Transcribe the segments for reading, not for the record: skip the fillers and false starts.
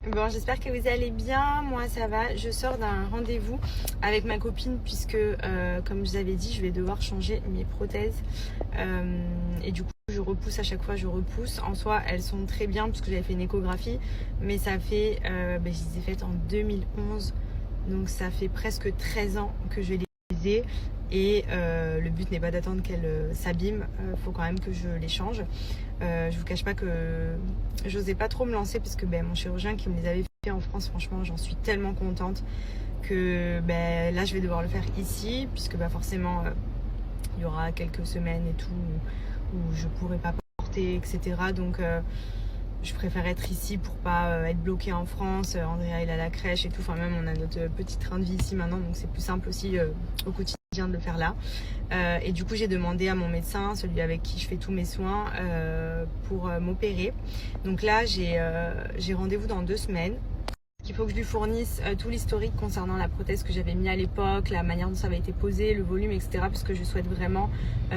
Bon, j'espère que vous allez bien. Moi, ça va. Je sors d'un rendez-vous avec ma copine puisque, comme je vous avais dit, je vais devoir changer mes prothèses. Et du coup, je repousse à chaque fois, je repousse. En soi, elles sont très bien puisque j'avais fait une échographie. Mais ça fait, je les ai faites en 2011. Donc, ça fait presque 13 ans que je les ai. Et le but n'est pas d'attendre qu'elles s'abîment. Faut quand même que je les change. Je vous cache pas que j'osais pas trop me lancer parce que mon chirurgien qui me les avait fait en France, franchement j'en suis tellement contente que là je vais devoir le faire ici puisque forcément il y aura quelques semaines et tout où je pourrai pas porter, etc. Donc je préfère être ici pour pas être bloquée en France. Andrea il a la crèche et tout, enfin même on a notre petit train de vie ici maintenant, donc c'est plus simple aussi au quotidien de le faire là. Et du coup j'ai demandé à mon médecin, celui avec qui je fais tous mes soins, pour m'opérer. Donc là j'ai rendez-vous dans 2 semaines. Il faut que je lui fournisse tout l'historique concernant la prothèse que j'avais mis à l'époque, la manière dont ça avait été posé, le volume, etc. Parce que je souhaite vraiment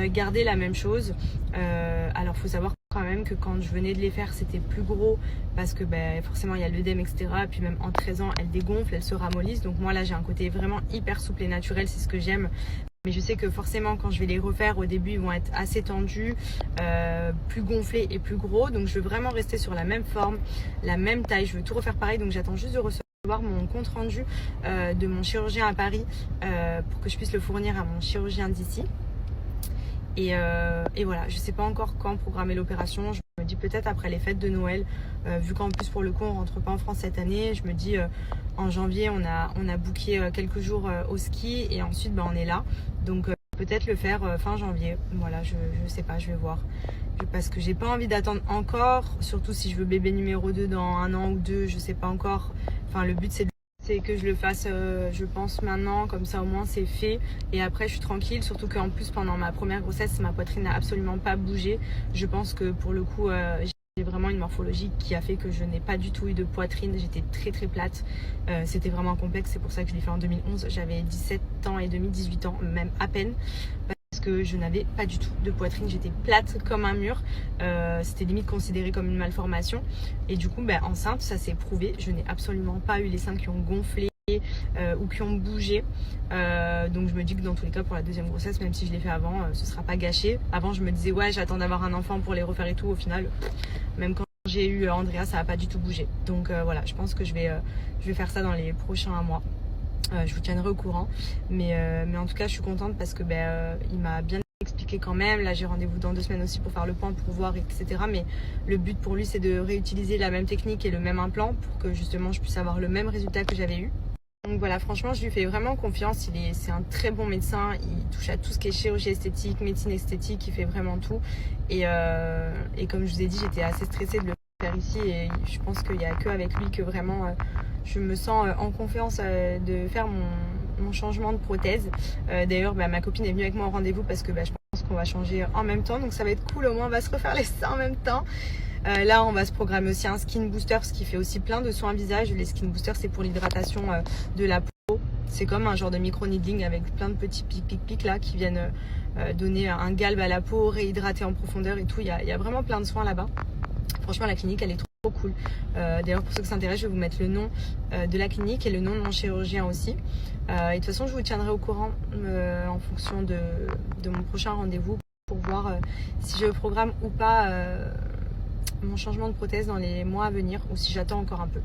garder la même chose. Alors il faut savoir quand même que quand je venais de les faire, c'était plus gros parce que forcément il y a l'œdème, etc. Et puis même en 13 ans, elles dégonflent, elles se ramollissent. Donc moi là j'ai un côté vraiment hyper souple et naturel, c'est ce que j'aime. Mais je sais que forcément quand je vais les refaire au début ils vont être assez tendus, plus gonflés et plus gros. Donc je veux vraiment rester sur la même forme, la même taille. Je veux tout refaire pareil. Donc j'attends juste de recevoir mon compte rendu de mon chirurgien à Paris pour que je puisse le fournir à mon chirurgien d'ici. Et voilà, je sais pas encore quand programmer l'opération. Je me dis peut-être après les fêtes de Noël, vu qu'en plus pour le coup on rentre pas en France cette année. Je me dis en janvier on a booké quelques jours au ski et ensuite on est là. Donc peut-être le faire fin janvier. Voilà, je sais pas, je vais voir. Parce que j'ai pas envie d'attendre encore, surtout si je veux bébé numéro 2 dans 1 an ou 2, je sais pas encore. Enfin le but c'est que je le fasse, je pense maintenant, comme ça au moins c'est fait. Et après je suis tranquille, surtout qu'en plus pendant ma première grossesse, ma poitrine n'a absolument pas bougé. Je pense que pour le coup, j'ai vraiment une morphologie qui a fait que je n'ai pas du tout eu de poitrine. J'étais très très plate. C'était vraiment complexe, c'est pour ça que je l'ai fait en 2011. J'avais 17 ans et demi, 18 ans, même à peine. Parce que je n'avais pas du tout de poitrine, j'étais plate comme un mur, c'était limite considéré comme une malformation. Et du coup enceinte, ça s'est prouvé, je n'ai absolument pas eu les seins qui ont gonflé ou qui ont bougé. Donc je me dis que dans tous les cas pour la deuxième grossesse, même si je l'ai fait avant, ce sera pas gâché. Avant je me disais ouais j'attends d'avoir un enfant pour les refaire et tout, au final même quand j'ai eu Andrea ça a pas du tout bougé. Donc voilà, je pense que je vais faire ça dans les prochains mois. Je vous tiendrai au courant, mais en tout cas je suis contente parce que il m'a bien expliqué quand même. Là j'ai rendez-vous dans 2 semaines aussi pour faire le point, pour voir, etc. Mais le but pour lui c'est de réutiliser la même technique et le même implant pour que justement je puisse avoir le même résultat que j'avais eu. Donc voilà, franchement je lui fais vraiment confiance, c'est un très bon médecin, il touche à tout ce qui est chirurgie esthétique, médecine esthétique, il fait vraiment tout. Et comme je vous ai dit, j'étais assez stressée de le faire ici et je pense qu'il n'y a que avec lui que vraiment je me sens en confiance de faire mon changement de prothèse. D'ailleurs ma copine est venue avec moi au rendez-vous parce que je pense qu'on va changer en même temps, donc ça va être cool, au moins on va se refaire les seins en même temps. Là on va se programmer aussi un skin booster, ce qui fait aussi plein de soins visage. Les skin boosters c'est pour l'hydratation de la peau. C'est comme un genre de micro needling avec plein de petits pics là qui viennent donner un galbe à la peau, réhydrater en profondeur et tout. Il y a vraiment plein de soins là-bas. Franchement la clinique elle est trop cool. D'ailleurs pour ceux qui s'intéressent, je vais vous mettre le nom de la clinique et le nom de mon chirurgien aussi. Et de toute façon je vous tiendrai au courant en fonction de mon prochain rendez-vous pour voir si je programme ou pas mon changement de prothèse dans les mois à venir ou si j'attends encore un peu.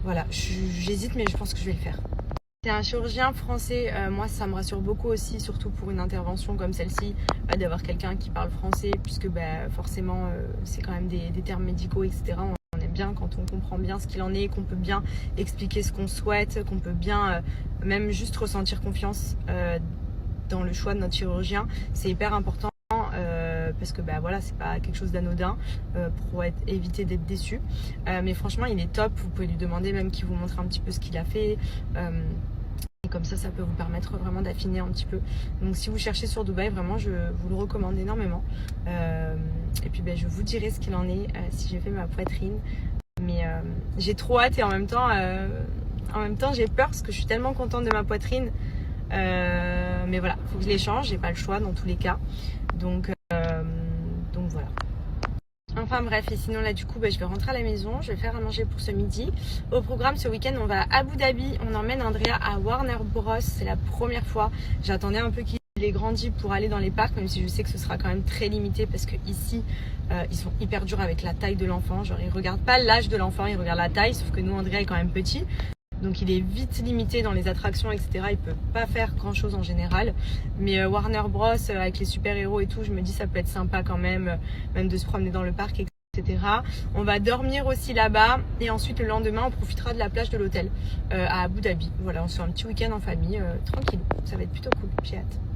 Voilà, j'hésite mais je pense que je vais le faire. C'est un chirurgien français, moi ça me rassure beaucoup aussi, surtout pour une intervention comme celle-ci, d'avoir quelqu'un qui parle français puisque forcément c'est quand même des termes médicaux, etc. On aime bien quand on comprend bien ce qu'il en est, qu'on peut bien expliquer ce qu'on souhaite, qu'on peut bien même juste ressentir confiance dans le choix de notre chirurgien. C'est hyper important. Parce que voilà, c'est pas quelque chose d'anodin pour éviter d'être déçu. Mais franchement il est top, vous pouvez lui demander même qu'il vous montre un petit peu ce qu'il a fait. Et comme ça peut vous permettre vraiment d'affiner un petit peu. Donc si vous cherchez sur Dubaï, vraiment je vous le recommande énormément. Et puis je vous dirai ce qu'il en est si j'ai fait ma poitrine. Mais j'ai trop hâte et en même temps j'ai peur parce que je suis tellement contente de ma poitrine. Mais voilà, faut que je les change, j'ai pas le choix dans tous les cas. Donc voilà. Enfin bref, et sinon là du coup je vais rentrer à la maison, je vais faire à manger pour ce midi. Au programme ce week-end on va à Abu Dhabi, on emmène Andrea à Warner Bros, c'est la première fois. J'attendais un peu qu'il ait grandi pour aller dans les parcs, même si je sais que ce sera quand même très limité parce que ici ils sont hyper durs avec la taille de l'enfant, genre ils regardent pas l'âge de l'enfant, ils regardent la taille, sauf que nous Andrea est quand même petit. Donc il est vite limité dans les attractions, etc. Il peut pas faire grand chose en général. Mais Warner Bros avec les super-héros et tout, je me dis ça peut être sympa quand même, même de se promener dans le parc, etc. On va dormir aussi là-bas et ensuite le lendemain on profitera de la plage de l'hôtel à Abu Dhabi. Voilà, on se fait un petit week-end en famille, tranquille. Ça va être plutôt cool, j'ai hâte.